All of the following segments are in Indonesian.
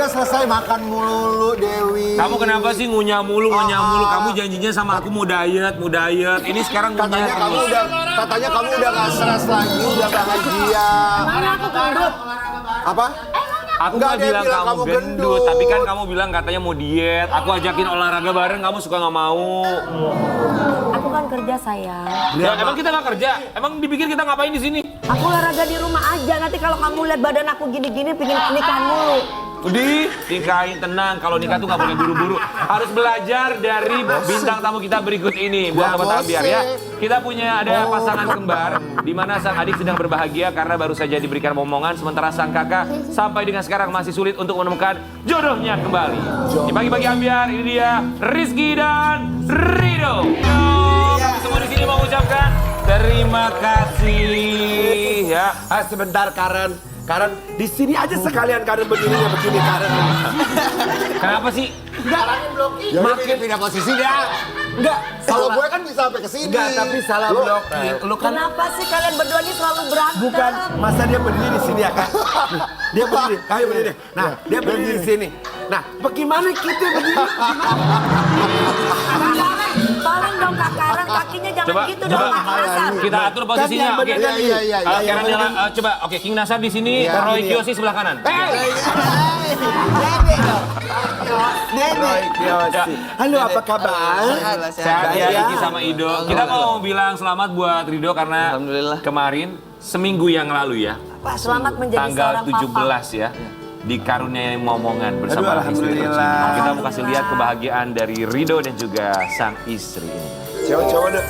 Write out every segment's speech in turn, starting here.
udah selesai makan mulu, Dewi. Kamu kenapa sih ngunyah mulu? Kamu janjinya sama aku mau diet. Ini sekarang Katanya kamu udah gak stres lagi, udah bahagia. Mana aku gendut? Apa? Aku Enggak, nggak dia bilang bilang kamu kamu gendut, gendut. tapi kan kamu bilang katanya mau diet. Aku ajakin olahraga bareng, kamu suka nggak mau. Aku kan kerja sayang. Ya, emang kita nggak kerja? Emang dipikir kita ngapain di sini? Aku olahraga di rumah aja. Nanti kalau kamu lihat badan aku gini-gini, pingin nikahan mulu. Nikahin tenang. Kalau nikah tuh nggak boleh buru-buru. Harus belajar dari bintang tamu kita berikut ini. Buat sobat ambiar ya. Kita punya ada pasangan kembar, di mana sang adik sedang berbahagia karena baru saja diberikan momongan, sementara sang kakak sampai dengan sekarang masih sulit untuk menemukan jodohnya kembali. Di pagi-pagi ambiar, ini dia Rizky dan Rido. Kami semua di sini mau ucapkan terima kasih ya. Sebentar Karen. Karen, di sini aja sekalian Karen berdirinya begini Karen. Kenapa sih? Ya makin pindah posisi dia. Enggak, Kalau gue kan bisa sampai ke sini. enggak, tapi salah blok. Lu kan Kenapa sih kalian berdua ini selalu berantem? bukan masa dia berdiri di sini ya Kak. Dia berdiri, kayu berdiri. Nah, dia berdiri di sini. Nah, bagaimana kita berdiri? Tolong dong Kak Karen, kakinya jangan Coba, gitu dong Kak Hasan. Kita atur posisinya. Oke. Iya. Karen jalan, coba. Oke, King Nasar di sini, Iya, Roy iya. Kiyoshi sebelah kanan. Halo, apa kabar? Sehat ya Iki sama Ido. Kita mau bilang selamat buat Rido karena Alhamdulillah. kemarin seminggu yang lalu ya, Pak, selamat menjadi tanggal seorang 17 papa. ya, dikaruniai momongan bersama Aduh, istri alhamdulillah. tercinta. Kita mau kasih lihat kebahagiaan dari Rido dan juga sang istri ini. Coba deh.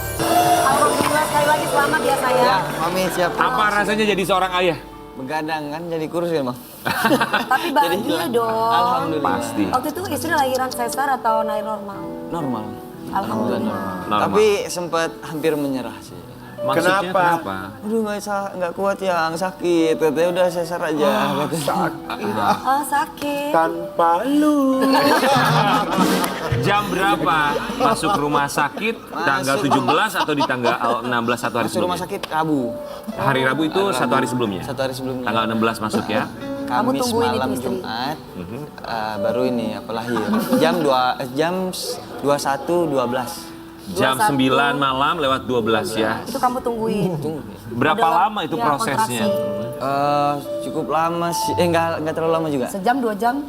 Alhamdulillah sekali lagi selamat ya sayang. Ya, Mami siap. Apa rasanya jadi seorang ayah? Begadang kan jadi kurus ya, Bang. Tapi bahagia dong. Alhamdulillah. Pasti. Waktu itu istri lahiran sesar atau lahir normal? Normal. Alhamdulillah. Normal. Tapi sempat hampir menyerah sih. Maksudnya kenapa? Aduh nggak kuat ya, sakit. Katanya udah sesar aja. Oh sakit. Tanpa lu. Jam berapa masuk rumah sakit? Tanggal 17 atau di tanggal 16 satu hari Masuk rumah sebelumnya? sakit Rabu. Hari Rabu itu satu hari sebelumnya? Satu hari sebelumnya. Tanggal 16 masuk ya? Kamu Kamis tungguin itu malam istri. Jumat. Baru ini apa lahir. Jam 21.12. Jam 9 malam lewat 12 ya. Itu kamu tungguin. Berapa Ada- lama itu ya, prosesnya? kontraksi. Cukup lama sih. Nggak terlalu lama juga. Sejam 2 jam?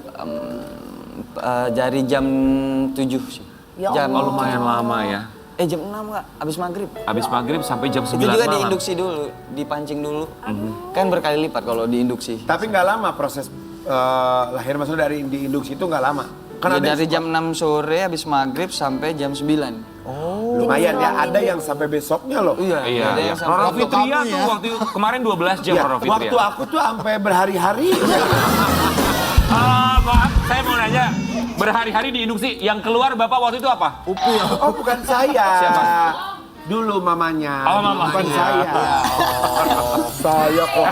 Dari jam 7 sih. Ya Jam Oh lumayan lama ya. jam 6 nggak? Abis maghrib. Habis maghrib sampai jam 9 Itu juga malam. diinduksi dulu, dipancing dulu. Kan berkali lipat kalau diinduksi. Tapi nggak lama proses lahir, maksudnya dari diinduksi itu nggak lama. Kan Ya, ada dari jam 6 sore habis maghrib sampai jam 9. lumayan ya, ada yang sampai besoknya loh. Iya, Iya, ada iya. yang sampai Roro Fitria kamu tuh ya. waktu kemarin 12 jam Ya, Roro Fitria. waktu aku tuh sampai berhari-hari. Maaf, saya mau nanya. Berhari-hari diinduksi, yang keluar Bapak waktu itu apa? Oh bukan saya. Siapa? Dulu mamanya. Oh, mamanya. Bukan saya. Saya kok.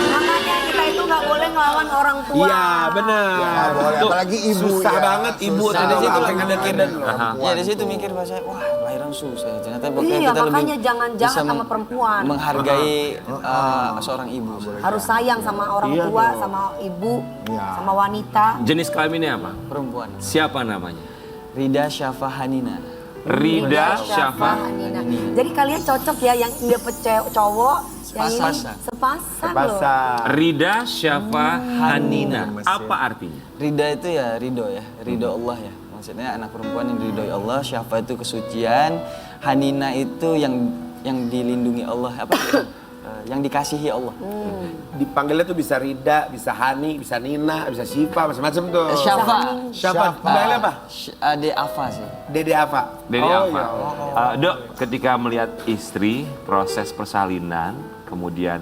Makanya kita itu nggak boleh ngelawan orang tua. Iya benar. Ya, boleh. Tuh, Apalagi ibu susah ya. banget ibu. Susah. Tadi situ Susah. lagi ngeden Ya di situ mikir pas saya, wah lahiran susah. Ternyata pokoknya Iya, kita lebih makanya jangan bisa jahat sama perempuan. menghargai seorang ibu. Harus sayang sama orang tua, sama ibu, sama wanita. Jenis kelaminnya apa? Perempuan. Siapa namanya? Rida Syafahanina. Rida Syafa. Hanina. Jadi kalian cocok ya yang dapet cowok yang ini Sepasang. sepasang loh. Basah. Rida Syafa Hanina. Apa artinya? Rida itu ya ridho ya, ridho Allah ya. Maksudnya anak perempuan yang diridhoi Allah, Syafa itu kesucian, Hanina itu yang dilindungi Allah, apa? Yang dikasihi Allah. Dipanggilnya tuh bisa Rida, bisa Hani, bisa Nina, bisa Syifa, macam-macam tuh. Syafa. Syafa. Panggilnya apa? Ade Afa sih. Dede Ava. Dari Oh, apa? iya. Dok, ketika melihat istri, proses persalinan, kemudian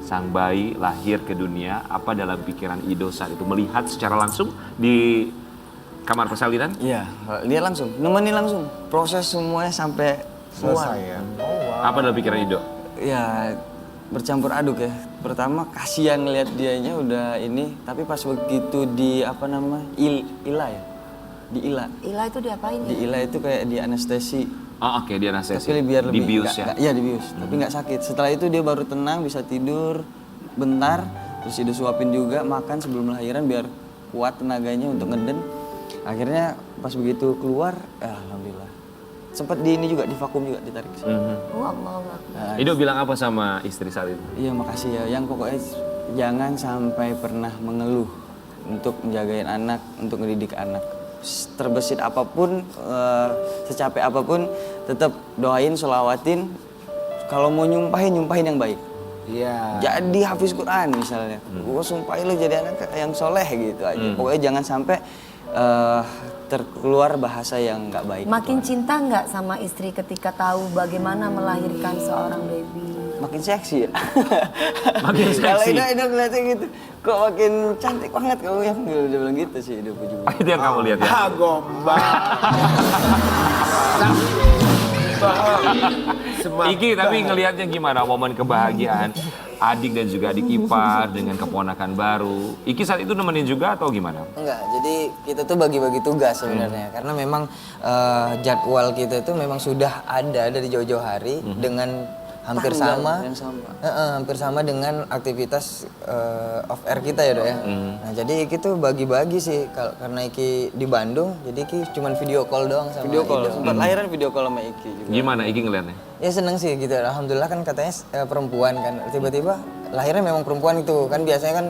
sang bayi lahir ke dunia, apa dalam pikiran Ido saat itu melihat secara langsung di kamar persalinan? Iya, lihat langsung, nemenin langsung. Proses semuanya sampai keluar. Selesai ya. Apa dalam pikiran Ido? Ya, bercampur aduk ya. Pertama kasihan ngelihat dianya udah ini, tapi pas begitu di apa nama Ila ya, di Ila, Ila itu diapain di ya? Ila itu kayak di anestesi. Oh oke, dia anestesi. Tapi biar lebih dibius ya. Iya dibius, tapi nggak sakit. Setelah itu dia baru tenang, bisa tidur bentar. Terus Ido suapin juga makan sebelum lahiran biar kuat tenaganya untuk ngeden. Akhirnya pas begitu keluar, alhamdulillah. Sempat di ini juga, di vakum juga, ditarik. Oh, Allah. Nah, Ido bilang apa sama istri saat itu? iya makasih ya, yang pokoknya jangan sampai pernah mengeluh untuk menjagain anak, untuk mendidik anak. Terbesit apapun, secapek apapun, tetap doain, sholavatin. Kalau mau nyumpahin yang baik. Iya. Jadi hafiz Quran misalnya, gue sumpahin lo jadi anak yang soleh gitu aja. Pokoknya jangan sampai terkeluar bahasa yang nggak baik. Makin cinta nggak sama istri ketika tahu bagaimana melahirkan seorang baby? Makin seksi ya. Makin Kalau seksi. Ido ngeliatnya gitu, kok makin cantik banget kamu ya. Dia bilang gitu sih Ido juga. Itu yang kamu lihat ya? Ah, gombal. Iki tapi ngelihatnya gimana momen kebahagiaan adik dan juga adik ipar dengan keponakan baru. Iki saat itu nemenin juga atau gimana? Enggak, jadi kita tuh bagi-bagi tugas sebenarnya. Karena memang jadwal kita itu memang sudah ada dari jauh-jauh hari dengan hampir sama, hampir sama dengan aktivitas off air kita ya Dok ya. Nah jadi Iki tuh bagi-bagi sih, karena Iki di Bandung, jadi Iki cuma video call doang sama Ido. Sempat lahiran video call sama Iki juga. Gimana Iki ngelihatnya? Ya seneng sih gitu, alhamdulillah kan katanya perempuan kan, tiba-tiba lahirnya memang perempuan itu kan biasanya kan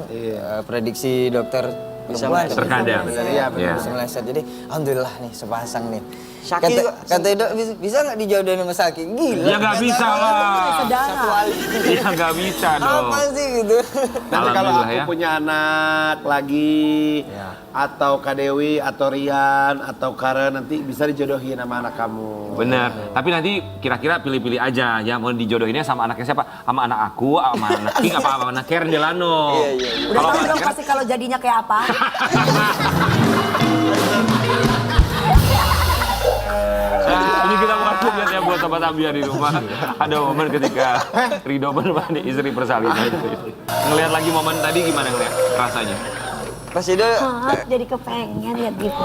prediksi dokter perempuan Terkadang. Iya, benar. bisa meleset, jadi alhamdulillah nih sepasang nih. Kata Ido bisa nggak dijodohin sama Saki? Gila. Ya nggak bisa lah. Saudara. Ya nggak bisa dong. Apa sih gitu? Nanti kalau Alhamdulillah aku ya. punya anak lagi, atau Kak Dewi, atau Rian, atau Karen, nanti bisa dijodohin sama anak kamu. Bener. Tapi nanti kira-kira pilih-pilih aja ya mau dijodohinnya sama anaknya siapa? Sama anak aku, sama anak King, apa sama anak Karen Delano. Udah Kalau tahu dong Karen- pasti kalau jadinya kayak apa? Nah, ini kita buat lihat ya buat sobat Ambia di rumah. Ada momen ketika Rido menemani istri persalinan. Ngelihat lagi momen tadi gimana ngeliat rasanya? Pas Ido Hah, jadi kepengen lihat gitu.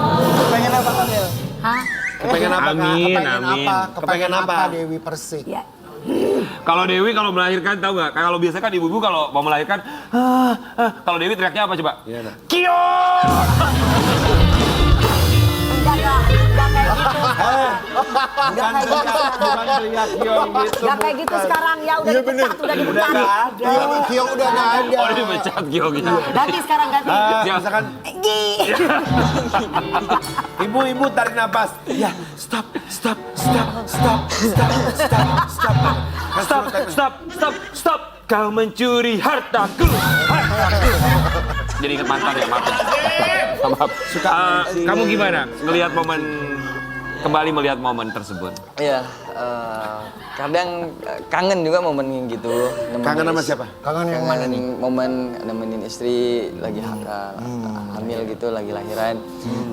pengen apa Kamil? Hah? Kepengen apa, Kak? Amin, Kepengen amin. apa? Kepengen apa? Dewi Persik? Ya. Kalau Dewi kalau melahirkan tahu nggak? Kalau biasa kan ibu-ibu kalau mau melahirkan, kalau Dewi teriaknya apa coba? Gimana? Kio! Enggak kayak gitu. Bukan teriak Kiong gitu. Enggak kayak gitu sekarang ya udah dipecat, udah dipecat. Kiong udah nggak ada. Oh, dia mecat Kio gitu. Ganti sekarang ganti. Ya. Misalkan Gi. ibu-ibu tarik napas. Ya, stop. Stop. Kau mencuri hartaku. Jadi ingat mantan ya, maaf. Maaf. Kamu gimana kembali melihat momen tersebut? Iya, kadang kangen juga momen yang gitu. Kangen sama siapa? Kangen yang mana nih? Momen nemenin istri lagi hamil gitu, lagi lahiran.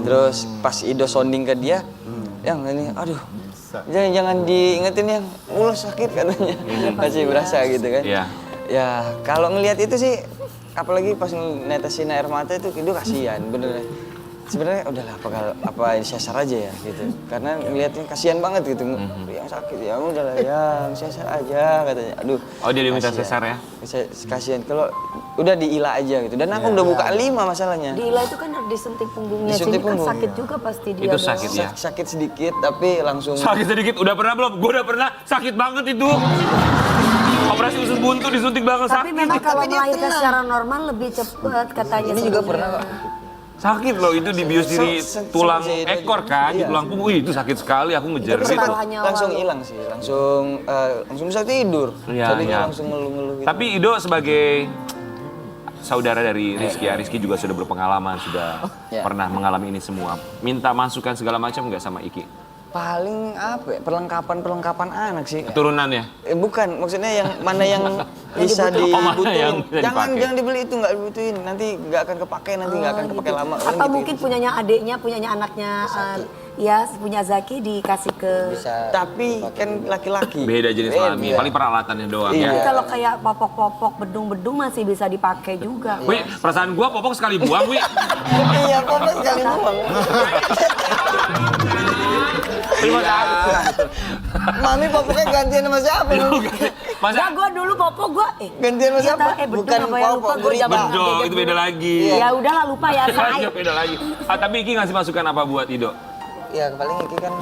Terus pas Ido sounding ke dia, yang ini, aduh, jangan diingetin yang mulus sakit katanya. Masih berasa gitu kan. Iya. Ya kalau ngelihat itu sih, apalagi pas netesin air mata itu Ido kasihan bener. Sebenarnya udahlah apa sesar aja ya gitu. Karena ngeliatnya kasihan banget gitu. Yang sakit ya udahlah yang sesar aja katanya. Aduh. Oh dia minta kasihan. sesar ya? Kasihan kalau udah diila aja gitu. Dan aku udah buka 5 masalahnya. Di Ila itu kan disuntik punggungnya, Disuntik sini kan punggung, sakit iya. juga pasti dia. Itu dong. sakit ya? Sakit sedikit tapi langsung Sakit sedikit, udah pernah belum? Gue udah pernah, sakit banget itu. Operasi usus buntu disuntik banget Tapi sakit. memang kalau Tapi dia melahirkan tenang. secara normal lebih cepat katanya. Ini juga sebenarnya. pernah kok. Sakit loh itu dibius di tulang se- ekor kan, di iya. tulang punggung. Wih, itu sakit sekali, aku ngejar Itu itu. kesalahannya langsung awal. hilang sih, langsung bisa tidur. Iya, Tadinya iya. langsung ngeluh-ngeluh gitu. Tapi Ido sebagai saudara dari Rizky, Rizky juga sudah berpengalaman, sudah Iya. pernah mengalami ini semua. Minta masukan segala macam nggak sama Iki? paling apa ya, perlengkapan anak sih. Keturunannya? Bukan, maksudnya yang mana yang bisa Oh, mana dibutuhin. yang bisa dipakai. Jangan dibeli itu, nggak dibutuhin. Nanti nggak akan kepake, nanti nggak akan kepake lama. Kan Atau gitu, mungkin gitu. punyanya adiknya, punyanya anaknya, ya punya Zaki dikasih ke. Bisa. Tapi kan laki-laki. Beda jenis kelamin, paling peralatannya doang Iya. Tapi ya. kalau kayak popok-popok, bedung-bedung masih bisa dipakai juga. Wih, perasaan gua popok sekali buang, Wih. Iya, apa sekali buang. Terima kasih. Mami popoknya gantian sama siapa? Enggak, gue dulu Popo gue. Gantian sama siapa? Bedul Bukan apa ya, lupa Popo, gue zaman Bedo, gadget itu dulu. beda lagi. Ya udahlah lupa ya, say. Iya, beda lagi. Tapi Iki ngasih masukan apa buat Ido? Ya paling Iki kan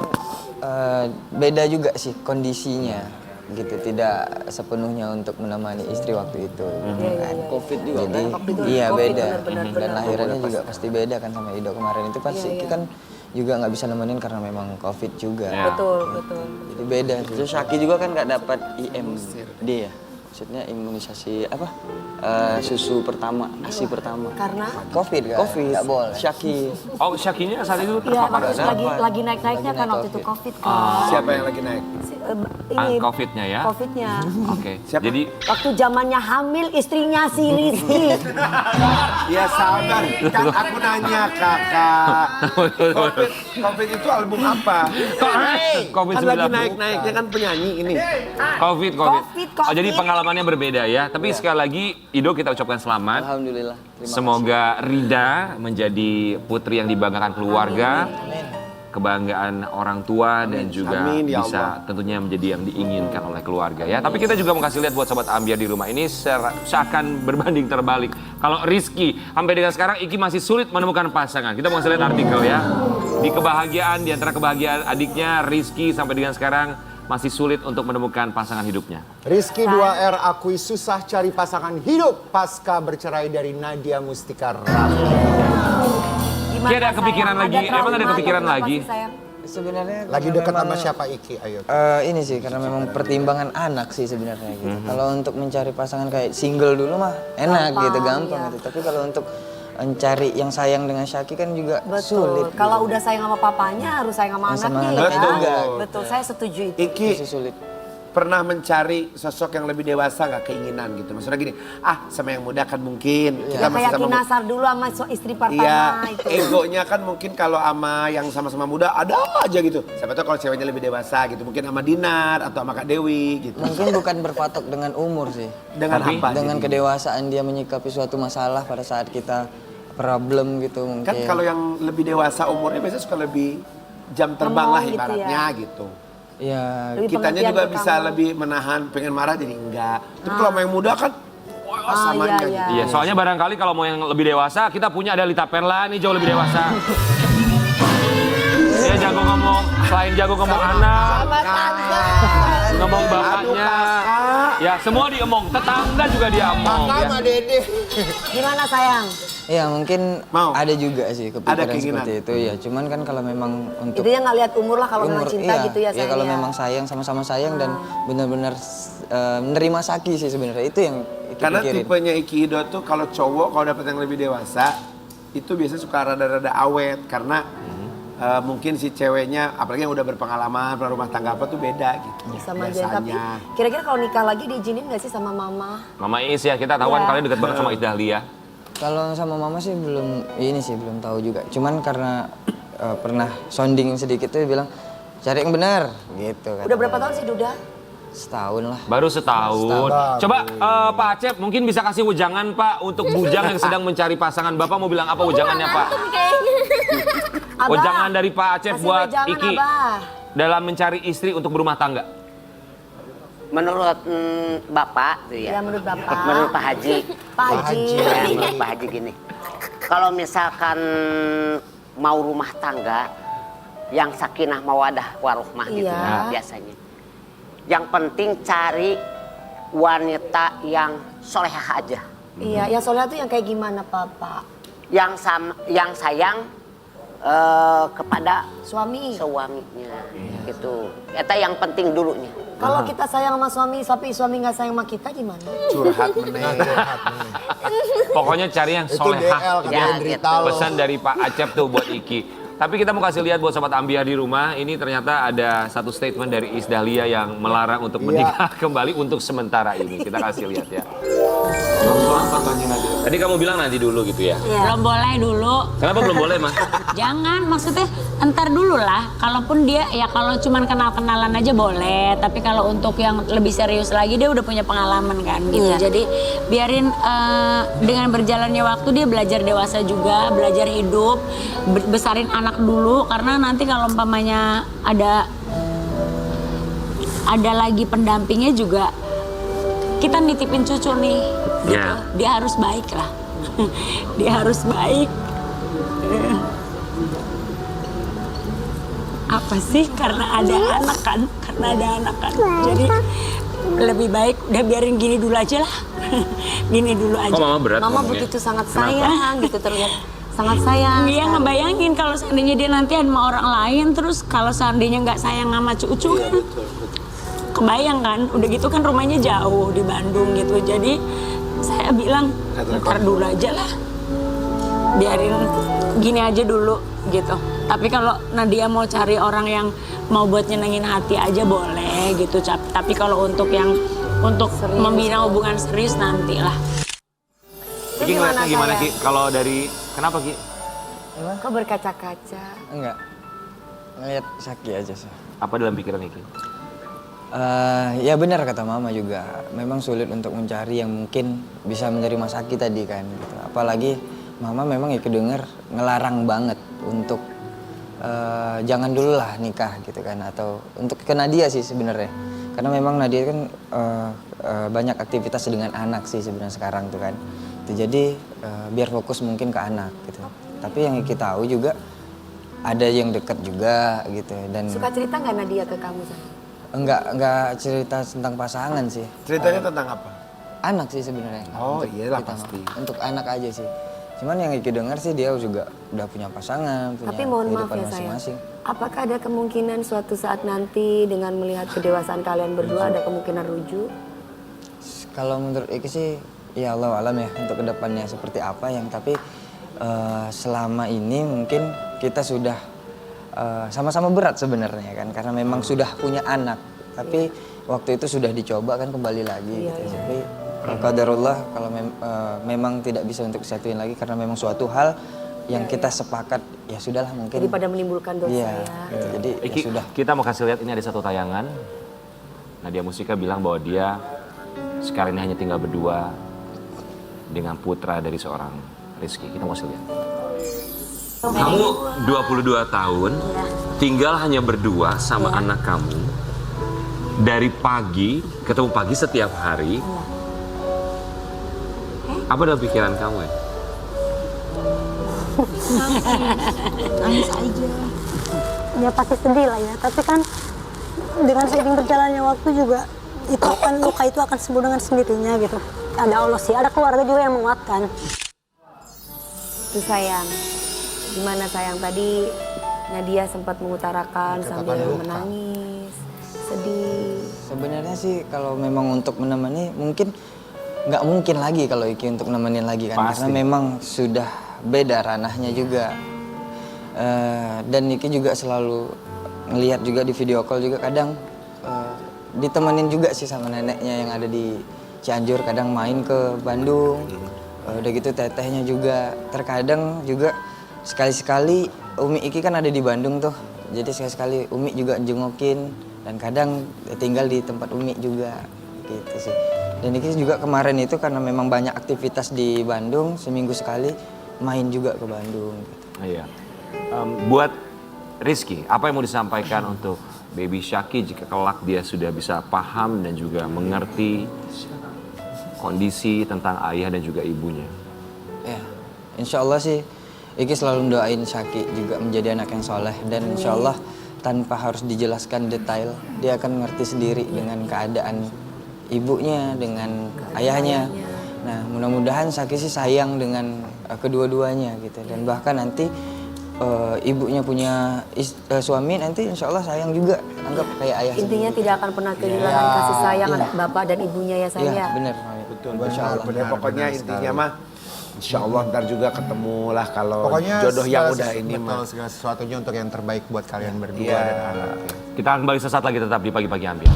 beda juga sih kondisinya gitu, tidak sepenuhnya untuk menemani istri waktu itu kan. Covid juga jadi Waktu itu iya Covid, beda benar-benar, dan benar. lahirannya juga pasti beda kan sama Ido kemarin itu pasti Iki kan juga nggak bisa nemenin karena memang Covid juga. Ya. Betul, betul. Jadi beda sih. Terus Syaki juga kan nggak dapat IMD ya, maksudnya imunisasi apa susu pertama, ASI pertama. Karena Covid kan? Covid, Nggak boleh. Syaki. Oh, Syakinya saat itu iya terpapar. lagi naik-naiknya kan waktu itu Covid kan. Siapa yang lagi naik? Ini Covid-nya ya? Covid-nya. Oke. Siapa? Jadi Waktu zamannya hamil istrinya si Rizky. Ya sabar, kan aku nanya kakak. Covid itu album apa? Covid Kan lagi 19. naik-naiknya kan penyanyi ini. Covid. Covid. Oh, jadi pengalamannya berbeda ya. Tapi sekali lagi Ido kita ucapkan selamat. Alhamdulillah. Semoga Rida menjadi putri yang dibanggakan keluarga, kebanggaan orang tua dan juga Amin, ya bisa tentunya menjadi yang diinginkan oleh keluarga ya. Tapi kita juga mau kasih lihat buat sobat Ambiar di rumah ini seakan berbanding terbalik. Kalau Rizky sampai dengan sekarang Iki masih sulit menemukan pasangan. Kita mau kasih lihat artikel ya. Di kebahagiaan, di antara kebahagiaan adiknya Rizky sampai dengan sekarang masih sulit untuk menemukan pasangan hidupnya. Rizky 2R akui susah cari pasangan hidup pasca bercerai dari Nadia Mustika Ramli. Gimana, Ki ada kepikiran sayang? lagi? Ada Emang ada trauma kepikiran atau kenapa lagi? sih, sayang? Sebenarnya Lagi karena dekat sama memang, siapa Iki? Ayo. ini sih karena memang pertimbangan anak sih sebenarnya gitu. Kalau untuk mencari pasangan kayak single dulu mah enak Gampang, gitu, gampang iya. gitu. Tapi kalau untuk mencari yang sayang dengan Syaki kan juga Betul. sulit. Kalau gitu. udah sayang sama papanya harus sayang sama Sama anaknya anaknya ya. juga. Betul, saya setuju itu. Iki Masih sulit. pernah mencari sosok yang lebih dewasa nggak keinginan gitu. Maksudnya gini, sama yang muda kan mungkin. Ya, kayak Kinasar dulu sama istri pertama Iya, itu. egonya kan mungkin kalau sama yang sama-sama muda ada aja gitu. Siapa tahu kalau ceweknya lebih dewasa gitu, mungkin sama Dinar atau sama Kak Dewi gitu. Mungkin bukan berpatok dengan umur sih. Dengan Tapi apa? Dengan jadi? kedewasaan dia menyikapi suatu masalah pada saat kita problem gitu mungkin. Kan kalau yang lebih dewasa umurnya biasanya suka lebih jam terbang Lemong lah gitu ibaratnya ya. gitu. Ya, Lebih Kitanya pengertian juga ke bisa kamu. lebih menahan, pengen marah jadi enggak. Tapi kalau sama yang muda kan, wah sama iya, aja iya. gitu. Iya, soalnya barangkali kalau mau yang lebih dewasa, kita punya ada Lita Perla nih jauh lebih dewasa. Dia jago ngomong, selain jago ngomong anak, ngomong bapaknya. Ya, semua diemong, tetangga juga dia omong. Kakak Ya. sama Dede. Gimana sayang? ya mungkin Mau. ada juga sih Ada kepikiran keinginan. seperti itu ya. Cuman kan kalau memang untuk Itu yang nggak lihat umur lah kalau memang umur, cinta iya, gitu ya sayang. kalau ya. memang sayang sama-sama sayang dan benar-benar menerima Syaki sih sebenarnya itu yang Iki Karena pikirin. tipenya Iki Ido tuh kalau cowok kalau dapet yang lebih dewasa itu biasanya suka rada-rada awet karena mungkin si ceweknya apalagi yang udah berpengalaman pernah rumah tangga apa tuh beda gitu sama aja. Tapi biasanya. kira-kira kalau nikah lagi diizinin nggak sih sama mama? Mama Is ya, kita tahu kan Iya. kalian dekat banget sama Ida Lia. Kalau sama mama sih belum tahu juga. Cuman karena pernah sounding sedikit tuh bilang cari yang benar gitu kan. Udah berapa tahun sih Duda? Setahun lah. Baru setahun. Coba Pak Acep mungkin bisa kasih wejangan Pak untuk bujang yang sedang mencari pasangan. Bapak mau bilang apa wejangannya Pak? Abah, Wejangan dari Pak Acep kasih buat wejangan, Iki Abah. dalam mencari istri untuk berumah tangga. Menurut Bapak tuh Ya ya, menurut Bapak. menurut Pak Haji, Pak Haji. ya, menurut Pak Haji gini, kalau misalkan mau rumah tangga yang sakinah mawadah warohmah gitu Iya. ya, biasanya. Yang penting cari wanita yang solehah aja, Iya, yang soalnya tuh yang kayak gimana Papa? yang sayang kepada Suami. suaminya, gitu. Eta yang penting dulunya. Kalau kita sayang sama suami, tapi suami nggak sayang sama kita gimana? Curhat meneh. Pokoknya cari yang Itu solehah. DL kata Ya, Hendri gitu. Talo. Pesan dari Pak Acep tuh buat Iki. Tapi kita mau kasih lihat buat sobat Ambiar di rumah, ini ternyata ada satu statement dari Is Dahlia yang melarang untuk menikah kembali untuk sementara ini. Kita kasih lihat ya. Tadi kamu bilang nanti dulu gitu ya. Belum boleh dulu. Kenapa belum boleh, Mas? Jangan, maksudnya entar dulu lah. Kalaupun dia, ya kalau cuman kenal-kenalan aja boleh. Tapi kalau untuk yang lebih serius lagi, dia udah punya pengalaman kan gitu. Iya. Jadi biarin dengan berjalannya waktu dia belajar dewasa juga, belajar hidup, besarin anak dulu. Karena nanti kalau umpamanya ada lagi pendampingnya juga kita nitipin cucu nih. Gitu. Ya. Dia harus baik lah. Dia harus baik. Apa sih? Karena ada anak kan. Jadi lebih baik udah biarin gini dulu aja lah. Gini dulu aja. Kok mama berat Mama ngomongnya? begitu sangat sayang gitu terlihat. Sangat sayang. Dia ngebayangin kalau seandainya dia nanti sama orang lain, terus kalau seandainya nggak sayang sama cucu kan. Kebayang kan, udah gitu kan rumahnya jauh di Bandung gitu. Jadi saya bilang, ntar dulu aja lah. Biarin gini aja dulu gitu. Tapi kalau Nadia mau cari orang yang mau buat nyenengin hati aja boleh gitu. Tapi kalau untuk yang membina hubungan serius nanti lah. Ki ngeliatnya gimana Ki? Kalau dari, kenapa Ki? Kok berkaca-kaca? Enggak. Ngeliat Saki aja sih. Apa dalam pikiran Ki? Ya benar kata Mama juga. Memang sulit untuk mencari yang mungkin bisa menerima Saki tadi kan. Gitu. Apalagi Mama memang ya kedenger ngelarang banget untuk jangan dulu lah nikah gitu kan. Atau untuk ke Nadia sih sebenarnya. Karena memang Nadia kan banyak aktivitas dengan anak sih sebenarnya sekarang tuh kan. Jadi biar fokus mungkin ke anak gitu. Tapi yang kita tahu juga ada yang dekat juga gitu dan Suka cerita nggak Nadia ke kamu? enggak cerita tentang pasangan sih. Ceritanya tentang apa? Anak sih sebenarnya. Oh, Untuk iyalah kita pasti. mah. Untuk anak aja sih. Cuman yang Iki dengar sih dia juga udah punya pasangan, punya Tapi mohon maaf kehidupan ya sayang. masing-masing. Apakah ada kemungkinan suatu saat nanti dengan melihat kedewasaan kalian berdua ada kemungkinan rujuk? Kalau menurut Iki sih ya Allah alam ya untuk kedepannya seperti apa yang tapi selama ini mungkin kita sudah sama-sama berat sebenarnya kan karena memang sudah punya anak tapi waktu itu sudah dicoba kan kembali lagi gitu. Tapi qadarullah kalau memang tidak bisa untuk disatuin lagi karena memang suatu hal yang kita sepakat ya sudahlah mungkin Daripada menimbulkan dosa iya, ya. gitu. Jadi ya Iki, sudah. kita mau kasih lihat ini ada satu tayangan. Nadia Mustika bilang bahwa dia sekarang ini hanya tinggal berdua dengan putra dari seorang Rizky. Kita mau lihat. Kamu 22 tahun, tinggal hanya berdua sama anak kamu. Dari pagi, ketemu pagi setiap hari. Apa dalam pikiran kamu ya? Nangis aja. Ya pasti sedih lah ya, tapi kan dengan seiring berjalannya waktu juga itu akan luka itu akan sembuh dengan sendirinya gitu. Ada Allah sih, ada keluarga juga yang menguatkan. Itu sayang. Gimana sayang tadi Nadia sempat mengutarakan sambil menangis, sedih. Sebenarnya sih kalau memang untuk menemani mungkin nggak mungkin lagi kalau Iki untuk nemenin lagi kan Pasti. karena memang sudah beda ranahnya juga. Dan Iki juga selalu ngelihat juga di video call juga kadang ditemenin juga sih sama neneknya yang ada di Cianjur, kadang main ke Bandung. Udah gitu tetehnya juga terkadang juga sekali-sekali Umi Iki kan ada di Bandung tuh. Jadi sekali-sekali Umi juga jengukin dan kadang tinggal di tempat Umi juga gitu sih. Dan Iki juga kemarin itu karena memang banyak aktivitas di Bandung, seminggu sekali main juga ke Bandung gitu. Iya. Buat Rizky, apa yang mau disampaikan untuk Baby Syaki jika kelak dia sudah bisa paham dan juga mengerti kondisi tentang ayah dan juga ibunya? Ya, insya Allah sih Iki selalu doain Syaki juga menjadi anak yang soleh dan insya Allah tanpa harus dijelaskan detail dia akan mengerti sendiri dengan keadaan ibunya dengan ayahnya. Nah mudah-mudahan Syaki sih sayang dengan kedua-duanya gitu dan bahkan nanti ibunya punya suami nanti insya Allah sayang juga anggap kayak ayah. Intinya tidak akan pernah kehilangan kasih sayang bapak dan ibunya ya sayang. Iya benar. Betul, benar. Pokoknya intinya mah insya Allah ntar juga ketemu lah kalau Pokoknya jodoh yang segala udah ini betul, mah. segala sesuatunya untuk yang terbaik buat kalian berdua Iya. dan anak. Kita akan kembali sesaat lagi tetap di Pagi-Pagi Ampiar.